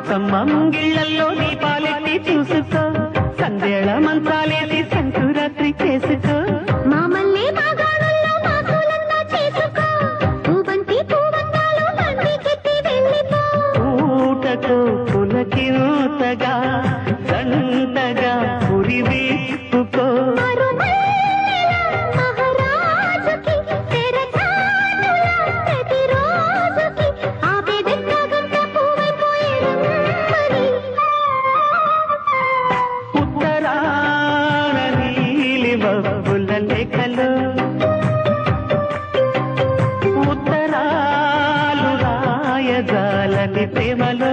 బతుకమ్మ ముంగిళ్లలో దీపాలెట్టి చూసుకో, సందేళ మంత్రాలేసి సంకురాత్రి చేసుకో. మామల్లే మాగాణుల్లో మాసూలంతా చేసుకో, పూబంతి పూవంతాలు బండికెత్తి వెళ్ళిపో. ఊటకు పులకింతగా దండగా పురి వేసుకో. మహారాజుకి తెరచాటుల ప్రతిరోజుకి ఆపేదెక్కగంత పూవైపోయేదమ్మని. ఉత్తరాన నీలి మబ్బుల లేఖలు, ఉత్తరాలు రాయజాలని ప్రేమలో